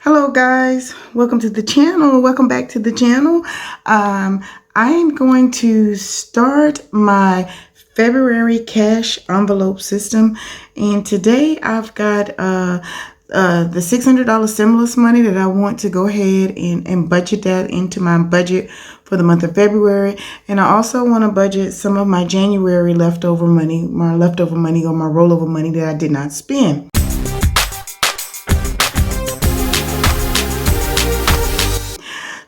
Hello guys, welcome to the channel. Welcome back to the channel. I am going to start my February cash envelope system, and today I've got the $600 stimulus money that I want to go ahead and budget that into my budget for the month of February. And I also want to budget some of my January leftover money, or my rollover money that I did not spend.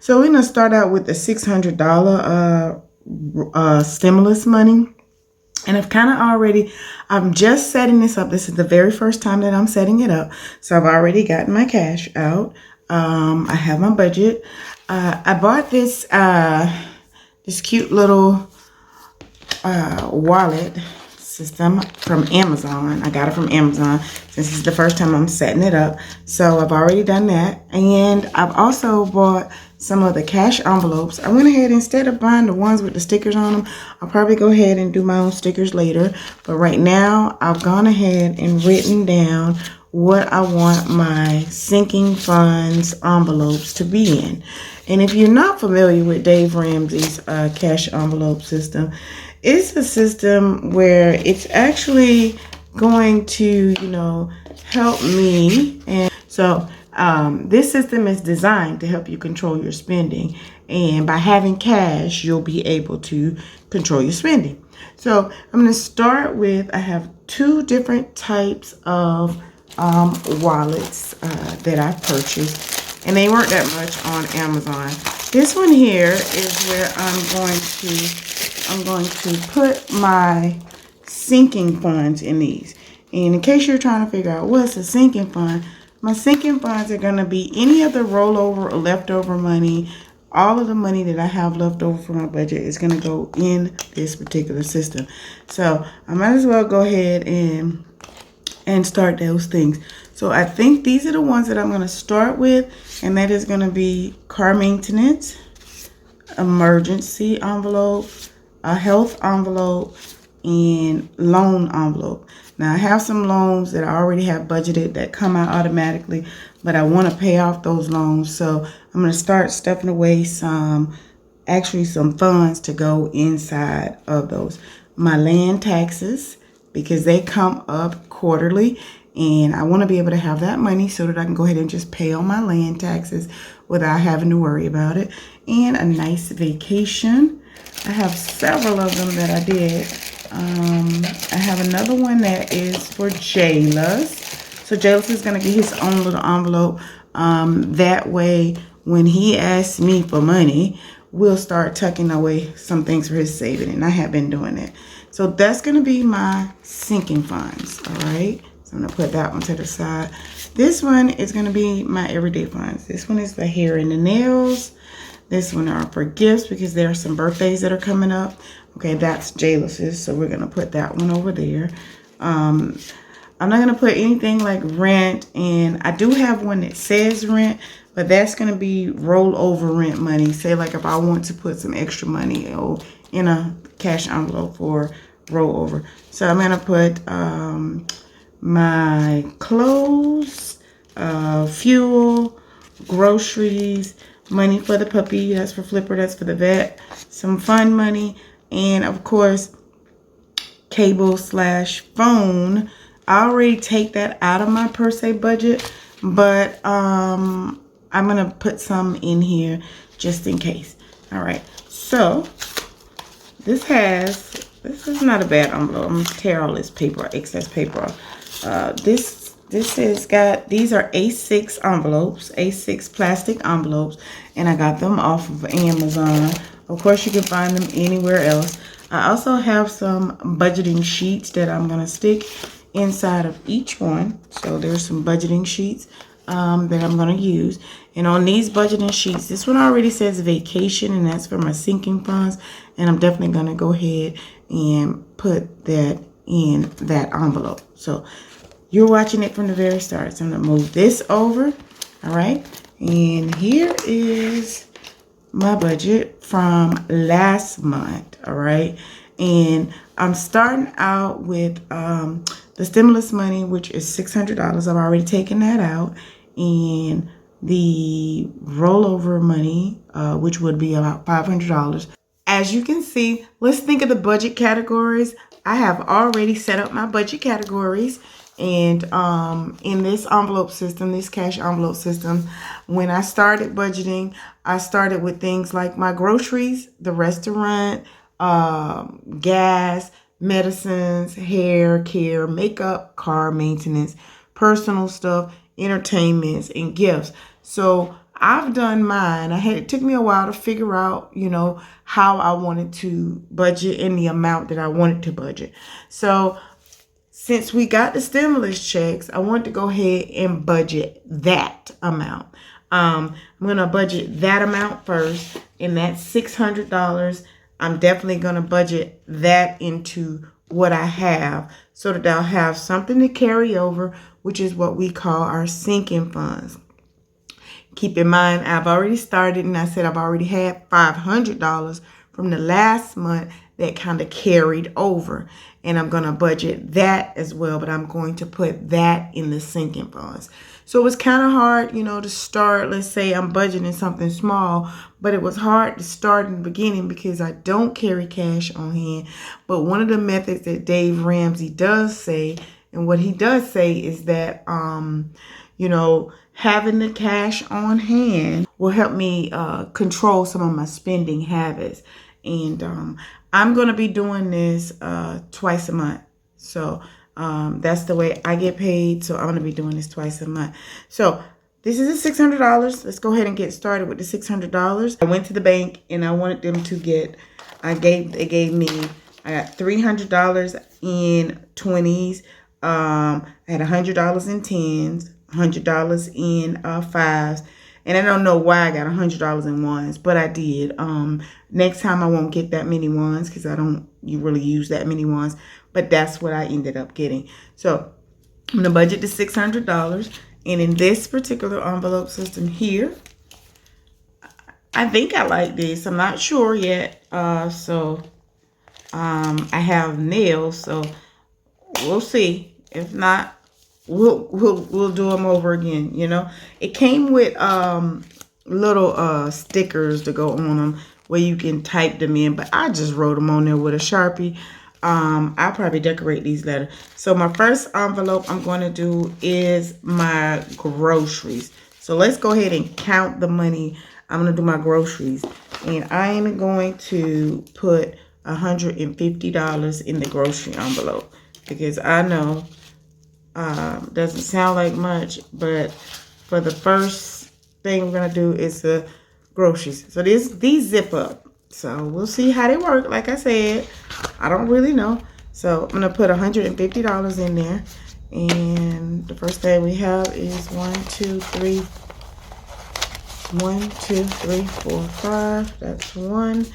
So we're going to start out with the $600 stimulus money. And I'm just setting this up. This is the very first time that I'm setting it up. So I've already gotten my cash out. I have my budget. I bought this cute little wallet system from Amazon. I got it from Amazon since this is the first time I'm setting it up. So I've already done that. And I've also bought some of the cash envelopes. I went ahead, instead of buying the ones with the stickers on them, I'll probably go ahead and do my own stickers later. But right now, I've gone ahead and written down what I want my sinking funds envelopes to be in. And if you're not familiar with Dave Ramsey's cash envelope system, it's a system where it's actually going to, help me. And so this system is designed to help you control your spending. And by having cash, you'll be able to control your spending. So I'm going to start with, I have two different types of wallets that I've purchased, and they weren't that much on Amazon. This one here is where I'm going to put my sinking funds in these. And in case you're trying to figure out what's a sinking fund, my sinking funds are going to be any of the rollover or leftover money. All of the money that I have left over for my budget is going to go in this particular system. So I might as well go ahead and start those things. So I think these are the ones that I'm going to start with, and that is going to be car maintenance, emergency envelope, a health envelope, and loan envelope. Now I have some loans that I already have budgeted that come out automatically, but I want to pay off those loans. So I'm going to start stuffing away some funds to go inside of those. My land taxes, because they come up quarterly, and I want to be able to have that money so that I can go ahead and just pay on my land taxes without having to worry about it. And a nice vacation. I have several of them that I did. I have another one that is for Jaylus. So Jaylus is going to get his own little envelope. That way, when he asks me for money, we'll start tucking away some things for his saving. And I have been doing that. So that's going to be my sinking funds. All right. So I'm going to put that one to the side. This one is going to be my everyday funds. This one is the hair and the nails. This one are for gifts because there are some birthdays that are coming up. Okay, that's Jaylus's, so we're going to put that one over there. I'm not going to put anything like rent, and I do have one that says rent, but that's going to be rollover rent money. Say like if I want to put some extra money in a cash envelope for rollover. So I'm going to put my clothes, fuel, groceries, money for the puppy, that's for Flipper, that's for the vet, some fun money, and of course cable/phone. I already take that out of my per se budget, but I'm gonna put some in here just in case. All right, so this is not a bad envelope. I'm gonna tear all this paper, excess paper off. These are A6 envelopes, A6 plastic envelopes, and I got them off of Amazon. Of course, you can find them anywhere else. I also have some budgeting sheets that I'm going to stick inside of each one. So there's some budgeting sheets that I'm going to use. And on these budgeting sheets, this one already says vacation, and that's for my sinking funds. And I'm definitely going to go ahead and put that in that envelope. So you're watching it from the very start. So I'm going to move this over. All right. And here is my budget from last month. All right. And I'm starting out with the stimulus money, which is $600. I've already taken that out. And the rollover money, which would be about $500. As you can see, let's think of the budget categories. I have already set up my budget categories. And in this envelope system, this cash envelope system, when I started budgeting, I started with things like my groceries, the restaurant, gas, medicines, hair care, makeup, car maintenance, personal stuff, entertainments, and gifts. So I've done mine. It took me a while to figure out, how I wanted to budget and the amount that I wanted to budget. So since we got the stimulus checks, I want to go ahead and budget that amount. I'm going to budget that amount first, and that's $600. I'm definitely going to budget that into what I have so that I'll have something to carry over, which is what we call our sinking funds. Keep in mind, I've already started, and I said I've already had $500 from the last month that kind of carried over. And I'm going to budget that as well, but I'm going to put that in the sinking funds. So it was kind of hard, to start. Let's say I'm budgeting something small, but it was hard to start in the beginning because I don't carry cash on hand. But one of the methods that Dave Ramsey does say, and what he does say is that, having the cash on hand will help me control some of my spending habits. And I'm going to be doing this twice a month. So that's the way I get paid. So I'm going to be doing this twice a month. So this is the $600. Let's go ahead and get started with the $600. I went to the bank and I wanted them to get, I got $300 in 20s. I had $100 in 10s, $100 in 5s. And I don't know why I got $100 in ones, but I did. Next time I won't get that many ones because you really use that many ones. But that's what I ended up getting. So I'm going to budget the $600. And in this particular envelope system here, I think I like this. I'm not sure yet. I have nails, so we'll see. If not, we'll do them over again. It came with little stickers to go on them where you can type them in, but I just wrote them on there with a Sharpie. I'll probably decorate these later. So my first envelope I'm going to do is my groceries. So let's go ahead and count the money. I'm going to do my groceries, and I am going to put $150 in the grocery envelope because I know doesn't sound like much, but for the first thing we're gonna do is the groceries. So these zip up, so we'll see how they work. Like I said, I don't really know. So I'm gonna put $150 in there, and the first thing we have is 1 2 3 4 5. That's one,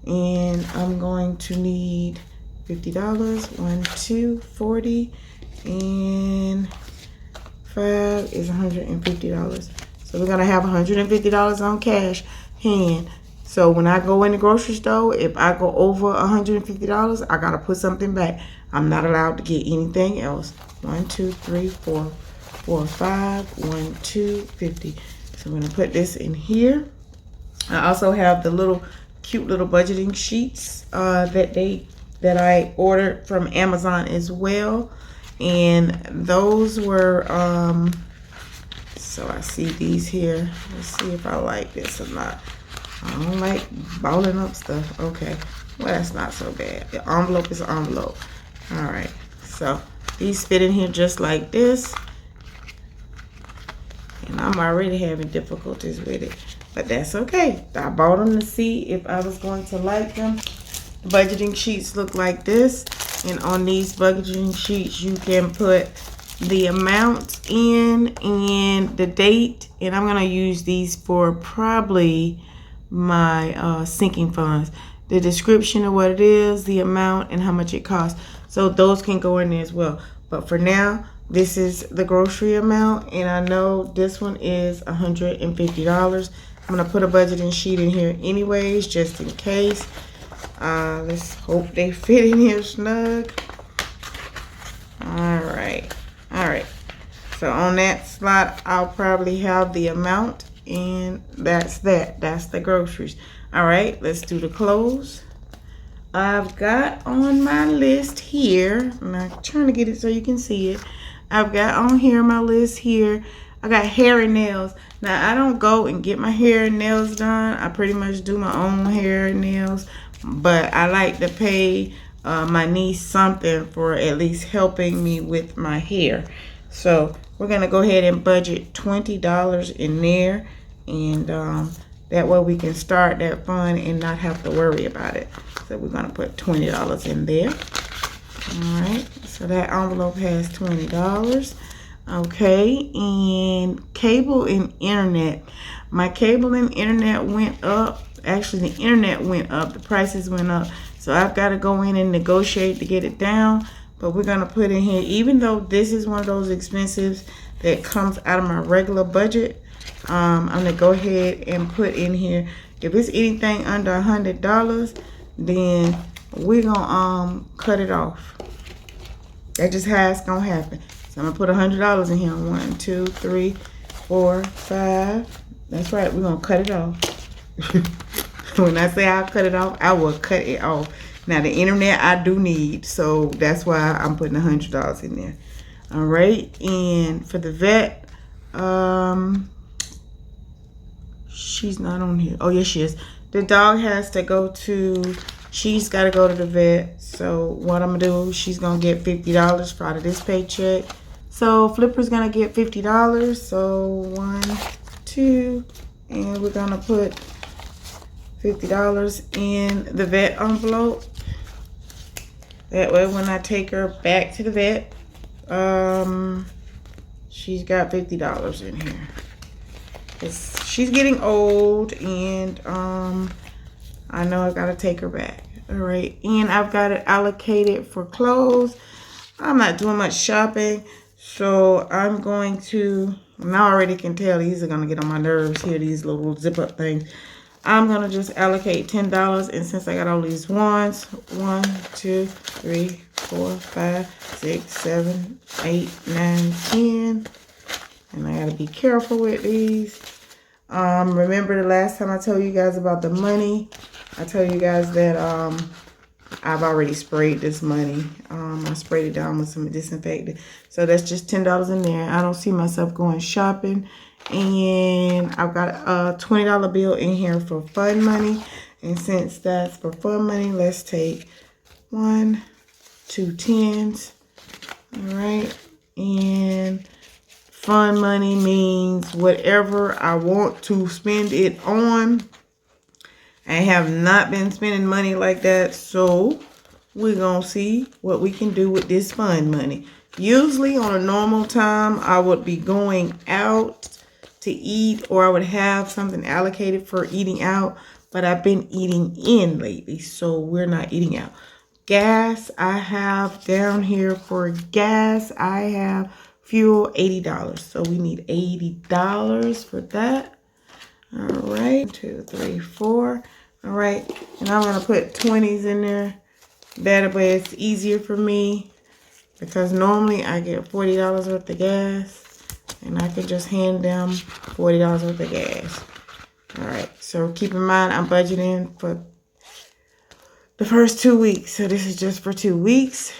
and I'm going to need $50. 1 2 40. And 5 is $150. So we're going to have $150 on cash hand. So when I go in the grocery store, if I go over $150, I got to put something back. I'm not allowed to get anything else. 1 2 3 4 5 1 2 50. So I'm going to put this in here. I also have the cute little budgeting sheets that I ordered from Amazon as well. And those were, so I see these here. Let's see if I like this or not. I don't like balling up stuff. Okay. Well, that's not so bad. The envelope is an envelope. All right. So these fit in here just like this. And I'm already having difficulties with it. But that's okay. I bought them to see if I was going to like them. The budgeting sheets look like this. And on these budgeting sheets, you can put the amount in and the date. And I'm going to use these for probably my sinking funds. The description of what it is, the amount, and how much it costs. So those can go in there as well. But for now, this is the grocery amount. And I know this one is $150. I'm going to put a budgeting sheet in here anyways, just in case. Let's hope they fit in here snug. All right. So on that slot, I'll probably have the amount, and that's that. That's the groceries. All right, let's do the clothes. I've got on my list here, I'm not trying to get it so you can see it. I've got on here my list here. I got hair and nails. Now, I don't go and get my hair and nails done. I pretty much do my own hair and nails. But I like to pay my niece something for at least helping me with my hair. So we're going to go ahead and budget $20 in there. And that way we can start that fund and not have to worry about it. So we're going to put $20 in there. All right. So that envelope has $20. Okay. And cable and internet. My cable and internet went up. Actually, the internet went up. The prices went up. So I've got to go in and negotiate to get it down. But we're going to put in here, even though this is one of those expenses that comes out of my regular budget, I'm going to go ahead and put in here, if it's anything under $100, then we're going to cut it off. That's just how it's going to happen. So I'm going to put $100 in here. 1, 2, 3, 4, 5. That's right. We're going to cut it off. When I say I'll cut it off, I will cut it off. Now, the internet I do need, so that's why I'm putting $100 in there. All right. And for the vet, she's not on here. Oh, yes, she is. The dog has to go to, she's got to go to the vet. So what I'm going to do, she's going to get $50 for out of this paycheck. So Flipper's going to get $50. So 1, 2, and we're going to put $50 in the vet envelope. That way when I take her back to the vet, she's got $50 in here. She's getting old, and I know I gotta take her back. All right, and I've got it allocated for clothes. I'm not doing much shopping, so I'm going to, and I already can tell these are gonna get on my nerves here, these little zip up things. I'm gonna just allocate $10, and since I got all these ones, 1, 2, 3, 4, 5, 6, 7, 8, 9, 10, and I gotta be careful with these. Remember the last time I told you guys about the money? I told you guys that I've already sprayed this money. I sprayed it down with some disinfectant. So that's just $10 in there. I don't see myself going shopping. And I've got a $20 bill in here for fun money. And since that's for fun money, let's take 1, 2 10s. All right. And fun money means whatever I want to spend it on. I have not been spending money like that, so we're going to see what we can do with this fun money. Usually on a normal time, I would be going out to eat, or I would have something allocated for eating out, but I've been eating in lately, so we're not eating out. Gas, I have down here for gas, I have fuel, $80. So we need $80 for that. All right, 1, 2, 3, 4. All right, and I'm gonna put 20s in there. That way it's easier for me, because normally I get $40 worth of gas, and I can just hand them $40 worth of gas. All right, so keep in mind I'm budgeting for the first 2 weeks. So this is just for 2 weeks.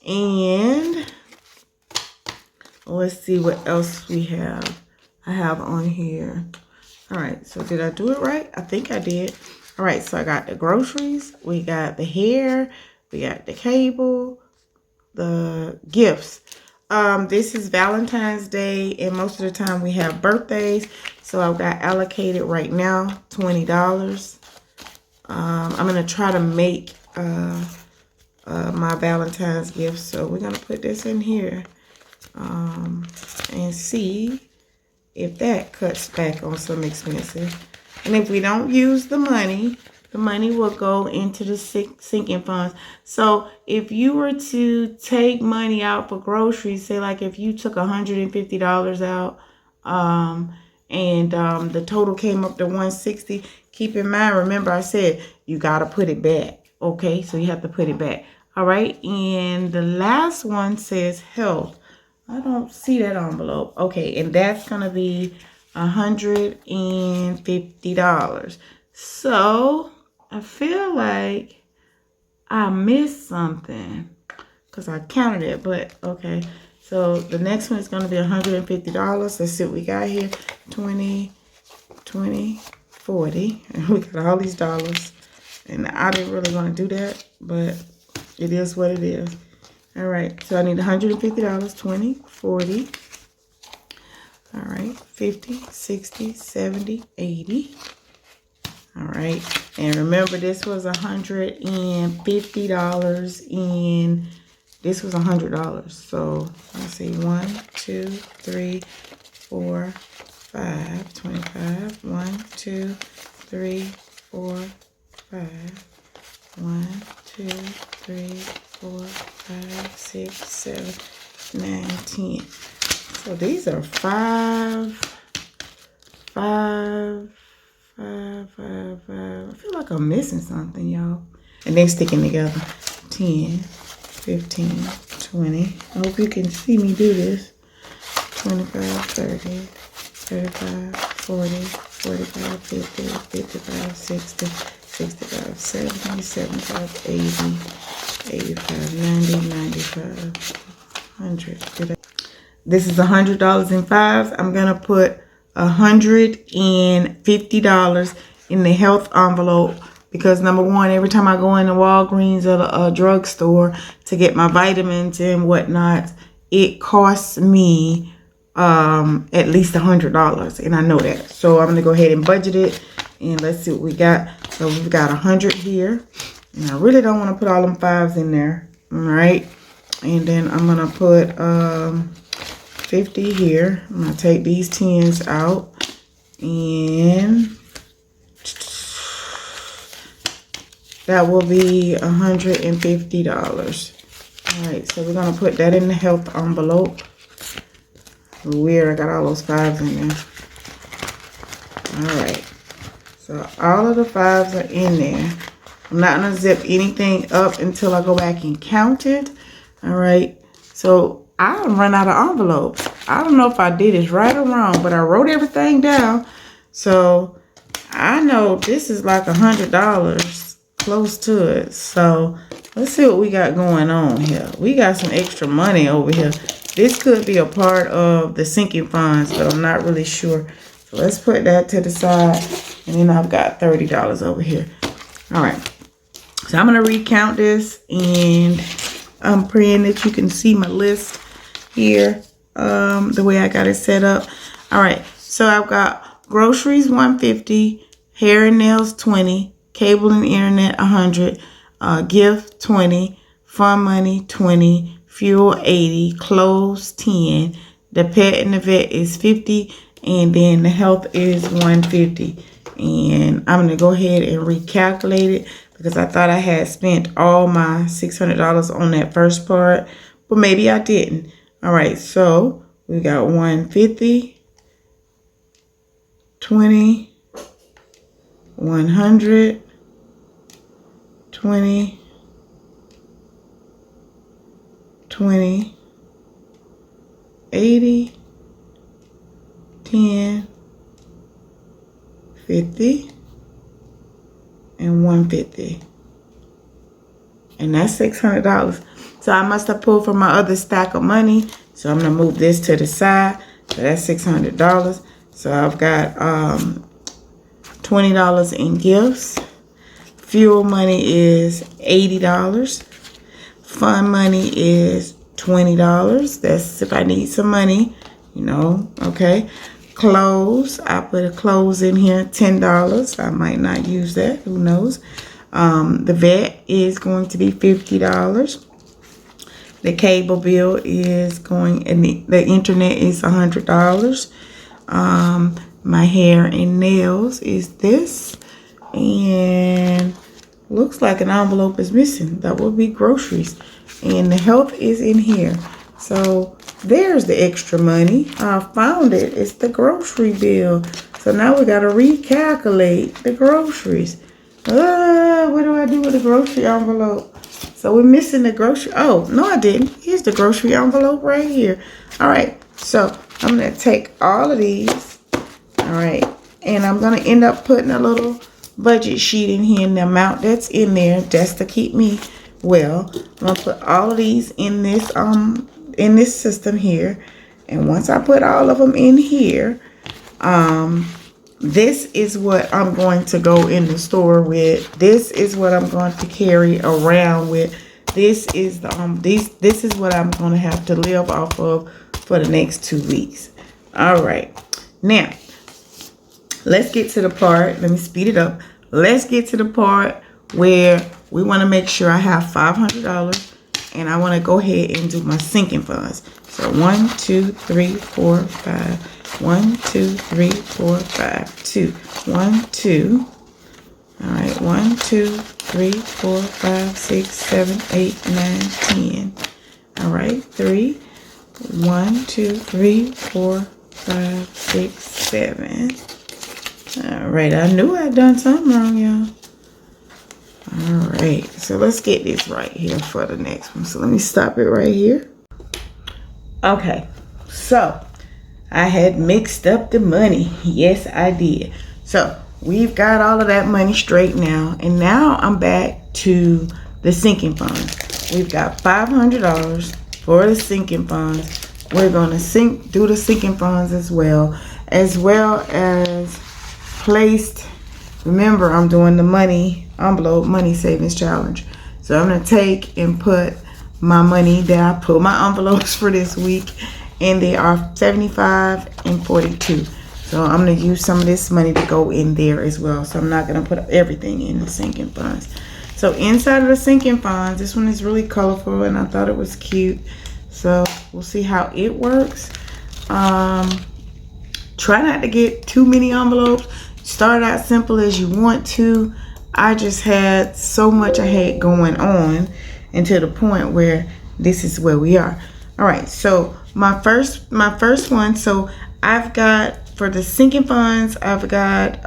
And let's see what else we have. I have on here. All right, so did I do it right? I think I did. All right, so I got the groceries. We got the hair. We got the cable. The gifts. This is Valentine's Day, and most of the time we have birthdays. So I've got allocated right now $20. I'm going to try to make my Valentine's gift. So we're going to put this in here and see if that cuts back on some expenses. And if we don't use the money will go into the sinking funds. So if you were to take money out for groceries, say like if you took $150 out and the total came up to $160, keep in mind, remember I said you got to put it back. Okay, so you have to put it back. All right, and the last one says health. I don't see that envelope. Okay, and that's gonna be $150. So I feel like I missed something because I counted it, but okay. So the next one is gonna be $150. Let's see what we got here. 20, 20, 40. And we got all these dollars. And I didn't really want to do that, but it is what it is. All right, so I need $150, 20, 40. All right, 50, 60, 70, 80. All right, and remember this was $150 and this was $100. So let's see, 1, 2, 3, 4, 5, 25. 1, 2, 3, 4, 5. 1, 2, 3, 4, 5, 6, 7, 9, 10. So these are 5. I feel like I'm missing something, y'all. And they sticking together. 10, 15, 20. I hope you can see me do this. 25, 30, 35, 40, 45, 50, 55, 60, 65, 70, 75, 80, 85, 90, 95, 100. This is $100 in fives. I'm going to put $150 in the health envelope because number one, every time I go into Walgreens or a drugstore to get my vitamins and whatnot, it costs me at least $100, and I know that. So I'm going to go ahead and budget it, and let's see what we got. So we've got 100 here, and I really don't want to put all them fives in there. All right, and then I'm going to put 50 here. I'm going to take these 10s out, and that will be $150. All right, so we're going to put that in the health envelope. Weird, I got all those fives in there. All right, so all of the fives are in there. I'm not going to zip anything up until I go back and count it. All right, so I run out of envelopes. I don't know if I did this right or wrong, but I wrote everything down. So I know this is like $100, close to it. So let's see what we got going on here. We got some extra money over here. This could be a part of the sinking funds, but I'm not really sure. So let's put that to the side. And then I've got $30 over here. All right. So I'm going to recount this, and I'm praying that you can see my list here, the way I got it set up. All right. So I've got groceries, $150, hair and nails, $20, cable and internet, $100, gift, $20, fun money, $20, fuel, $80, clothes, $10, the pet and the vet is $50, and then the health is $150. And I'm going to go ahead and recalculate it because I thought I had spent all my $600 on that first part, but maybe I didn't. All right, so we got 150, 20, 100, 20, 20, 80, 10, 50, and 150. And that's $600. So I must have pulled from my other stack of money. So I'm going to move this to the side. So that's $600. So I've got $20 in gifts. Fuel money is $80. Fun money is $20. That's if I need some money, you know, okay. Clothes, I put a clothes in here, $10. I might not use that, who knows. The vet is going to be $50. The cable bill is going, and the internet is $100. My hair and nails is this, and looks like an envelope is missing. That would be groceries, and the health is in here. So there's the extra money. I found it. It's the grocery bill. So now we got to recalculate the groceries. What do I do with the grocery envelope? So we're missing the grocery. Oh, no, I didn't. Here's the grocery envelope right here. All right. So I'm going to take all of these. All right. And I'm going to end up putting a little budget sheet in here, and the amount that's in there just to keep me well. I'm going to put all of these in this system here. And once I put all of them in here, this is what I'm going to go in the store with. This is what I'm going to carry around with. This is this is what I'm going to have to live off of for the next 2 weeks. All right. Now, let's get to the part. Let me speed it up. Let's get to the part where we want to make sure I have $500, and I want to go ahead and do my sinking funds. So 1, 2, 3, 4, 5. 1, 2, 3, 4, 5, 2. 1, 2. All right. 1, 2, 3, 4, 5, 6, 7, 8, 9, 10. All right. 3. 1, 2, 3, 4, 5, 6, 7. All right. I knew I'd done something wrong, y'all. All right. So let's get this right here for the next one. So let me stop it right here. Okay. So I had mixed up the money. Yes, I did. So we've got all of that money straight now. And now I'm back to the sinking funds. We've got $500 for the sinking funds. We're going to do the sinking funds as well as placed. Remember, I'm doing the money envelope money savings challenge. So I'm going to take and put my money that I put my envelopes for this week. And they are 75 and 42. So I'm going to use some of this money to go in there as well. So I'm not going to put everything in the sinking funds. So inside of the sinking funds, this one is really colorful, and I thought it was cute. So we'll see how it works. Try not to get too many envelopes. Start out simple as you want to. I just had so much I had going on until the point where this is where we are. All right, so my first one, so I've got, for the sinking funds, I've got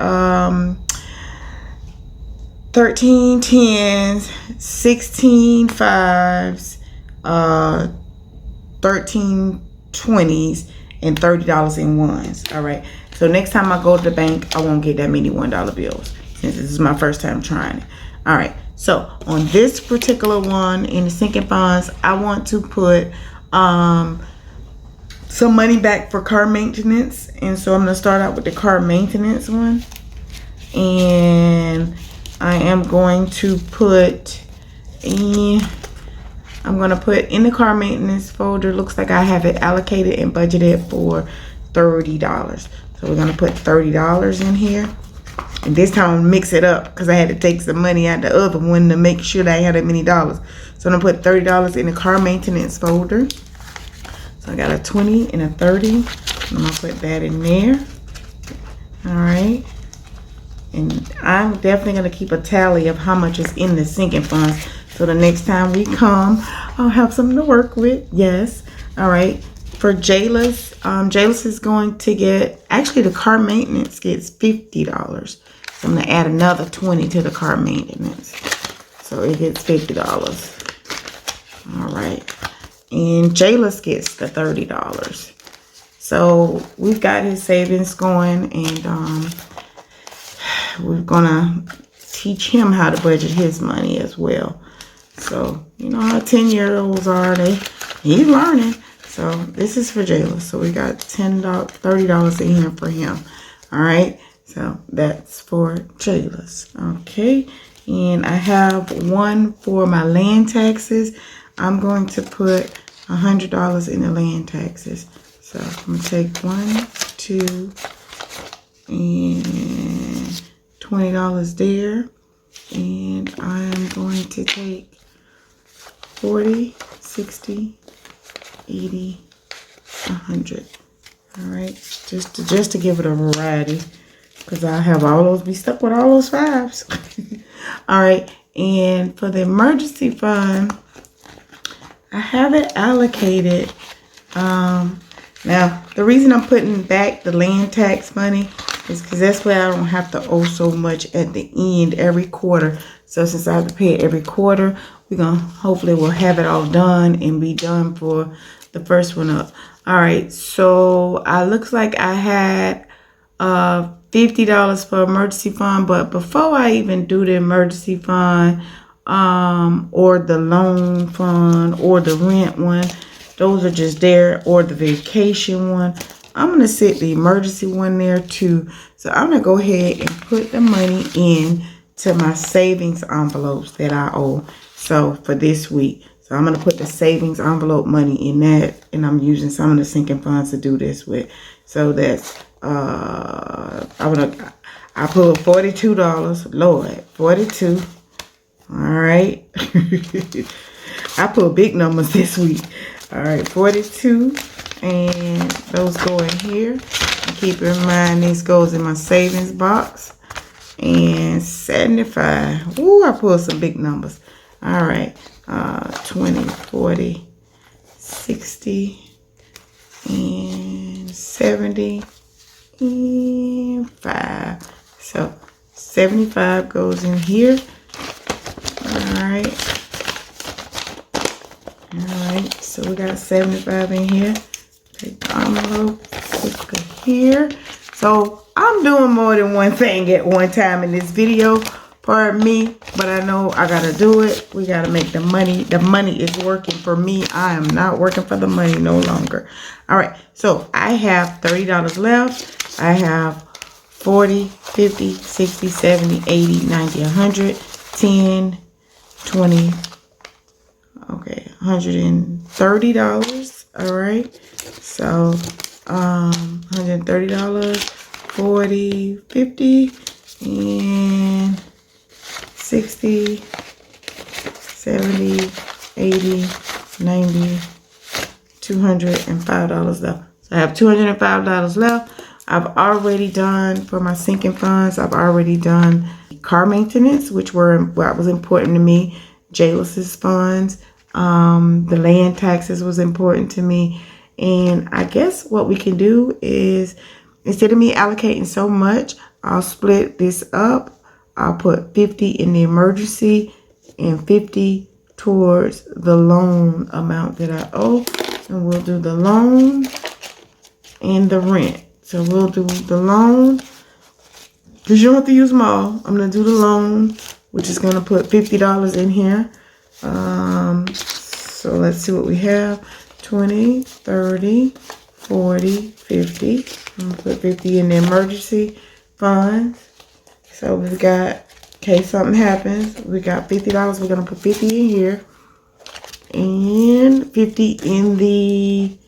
13 tens, 16 fives, 13 20s, and $30 in ones. All right, so next time I go to the bank, I won't get that many $1 bills, since this is my first time trying it. All right, so on this particular one in the sinking funds, I want to put some money back for car maintenance. And so I'm going to start out with the car maintenance one. And I am going to put in the car maintenance folder. Looks like I have it allocated and budgeted for $30. So we're going to put $30 in here. And this time I'm gonna mix it up because I had to take some money out the other one to make sure that I had that many dollars. So I'm gonna put $30 in the car maintenance folder. So I got a 20 and a 30. I'm gonna put that in there. All right. And I'm definitely gonna keep a tally of how much is in the sinking funds. So the next time we come, I'll have something to work with. Yes. All right. For Jayla's, Jayla's is going to get, actually the car maintenance gets $50. So I'm going to add another 20 to the car maintenance. So it gets $50. All right. And Jayla's gets the $30. So we've got his savings going, and we're going to teach him how to budget his money as well. So, you know how 10-year-olds are, he's learning. So this is for Jayla. So we got $30 in here for him. All right. So that's for Jayla's. Okay. And I have one for my land taxes. I'm going to put $100 in the land taxes. So I'm going to take 1, 2, and $20 there. And I'm going to take 40, 60, 80, 100. All right, just to give it a variety, because I have all those, be stuck with all those fives. All right, and for the emergency fund, I have it allocated. Now the reason I'm putting back the land tax money is because that's where I don't have to owe so much at the end every quarter So since I have to pay it every quarter, we're gonna hopefully we'll have it all done and be done for the first one up. All right, so looks like I had $50 for emergency fund, but before I even do the emergency fund, or the loan fund or the rent one, those are just there, or the vacation one, I'm gonna set the emergency one there too. So I'm gonna go ahead and put the money in to my savings envelopes that I owe. So for this week, so I'm gonna put the savings envelope money in that, and I'm using some of the sinking funds to do this with. So that's I put $42. Lord, 42. All right. I put big numbers this week. All right, 42, and those go in here. And keep in mind, this goes in my savings box. And 75. Ooh, I pulled some big numbers. All right, 20, 40, 60, and 70, and 5. So 75 goes in here. Alright, so we got 75 in here. Take the envelope, put it here. So I'm doing more than one thing at one time in this video, pardon me, but I know I gotta do it. We gotta make the money. The money is working for me. I am not working for the money no longer. Alright, so I have $30 left. I have 40, 50, 60, 70, 80, 90, 100, 10, 20, okay, $130. All right, so $130, 40, 50, and 60, 70, 80, 90, $205 left. So I have $205 left. I've already done for my sinking funds. I've already done car maintenance, which was important to me. Jailus' funds, the land taxes was important to me. And I guess what we can do is, instead of me allocating so much, I'll split this up. I'll put 50 in the emergency and 50 towards the loan amount that I owe. And we'll do the loan and the rent. So we'll do the loan, because you don't have to use them all. I'm going to do the loan, which is going to put $50 in here. So let's see what we have. 20, 30, 40, 50. I'm going to put 50 in the emergency funds. So we've got, in case something happens, we got $50. We're going to put 50 in here. And 50 in the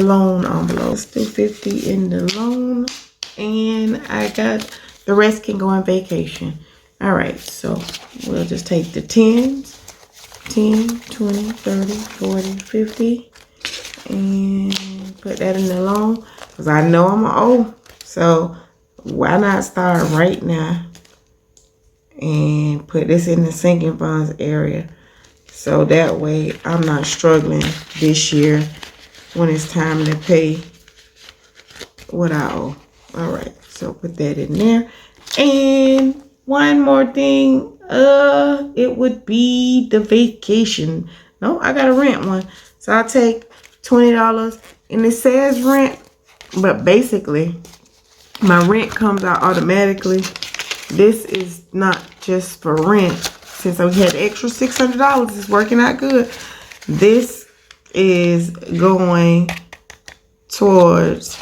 loan envelope. Let's do 50 in the loan. And I got, the rest can go on vacation. All right, so we'll just take the 10s. 10, 20, 30, 40, 50. And put that in the loan. Because I know I'm going to owe. So why not start right now and put this in the sinking funds area. So that way I'm not struggling this year when it's time to pay what I owe. All right, so put that in there. And one more thing, it would be the vacation. No, I got a rent one. So I'll take $20, and it says rent, but basically my rent comes out automatically. This is not just for rent. Since we had extra $600, it's working out good. This is going towards,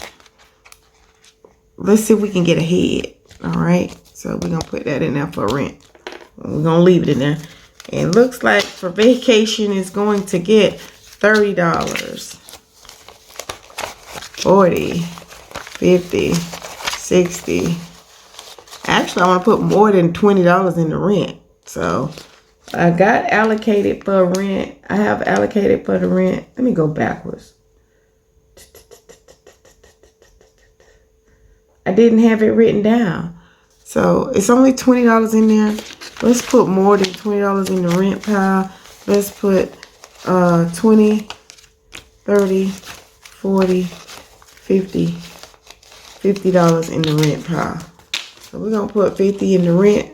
let's see if we can get ahead. All right, so we're gonna put that in there for rent. We're gonna leave it in there. And looks like for vacation is going to get $30, 40, 50, 60. Actually, I want to put more than $20 in the rent. So I got allocated for rent. I have allocated for the rent. Let me go backwards. I didn't have it written down. So it's only $20 in there. Let's put more than $20 in the rent pile. Let's put 20, 30, 40, 50, $50 in the rent pile. So we're gonna put 50 in the rent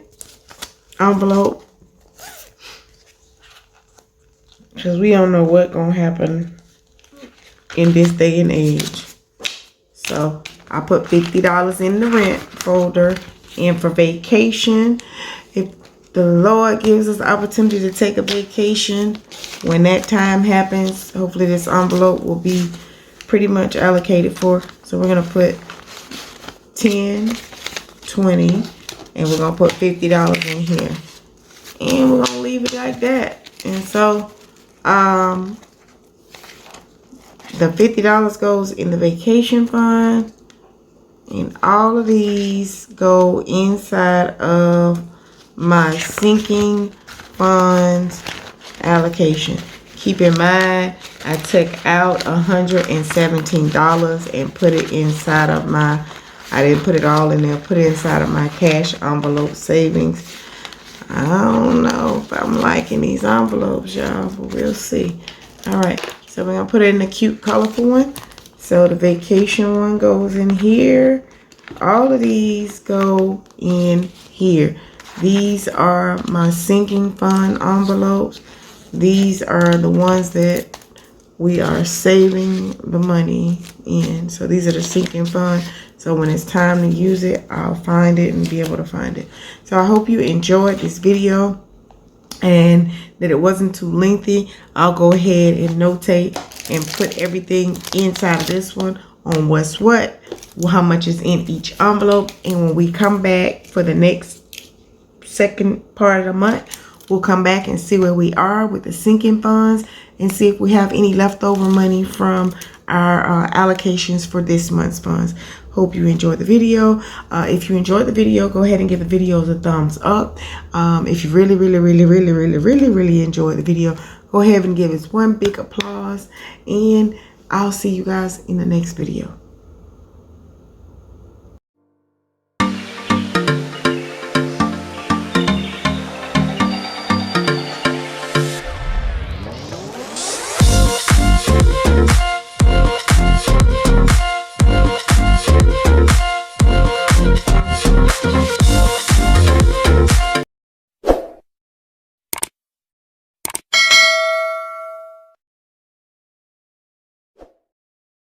envelope, because we don't know what's gonna happen in this day and age. So I put $50 in the rent folder. And for vacation, if the Lord gives us the opportunity to take a vacation, when that time happens, hopefully this envelope will be pretty much allocated for. So we're gonna put 10, 20, and we're gonna put $50 in here, and we're gonna leave it like that. And so the $50 goes in the vacation fund, and all of these go inside of my sinking funds allocation. Keep in mind, I took out $117 and put it inside of my, I didn't put it all in there, put it inside of my cash envelope savings. I don't know if I'm liking these envelopes, y'all, but we'll see. All right, so we're gonna put it in a cute, colorful one. So the vacation one goes in here. All of these go in here. These are my sinking fund envelopes. These are the ones that we are saving the money in. So these are the sinking fund. So when it's time to use it, I'll find it and be able to find it. So I hope you enjoyed this video and that it wasn't too lengthy. I'll go ahead and notate and put everything inside of this one on what's what, how much is in each envelope. And when we come back for the next second part of the month, we'll come back and see where we are with the sinking funds and see if we have any leftover money from our allocations for this month's funds. Hope you enjoyed the video. If you enjoyed the video, go ahead and give the videos a thumbs up. If you really enjoyed the video, go ahead and give us one big applause, and I'll see you guys in the next video.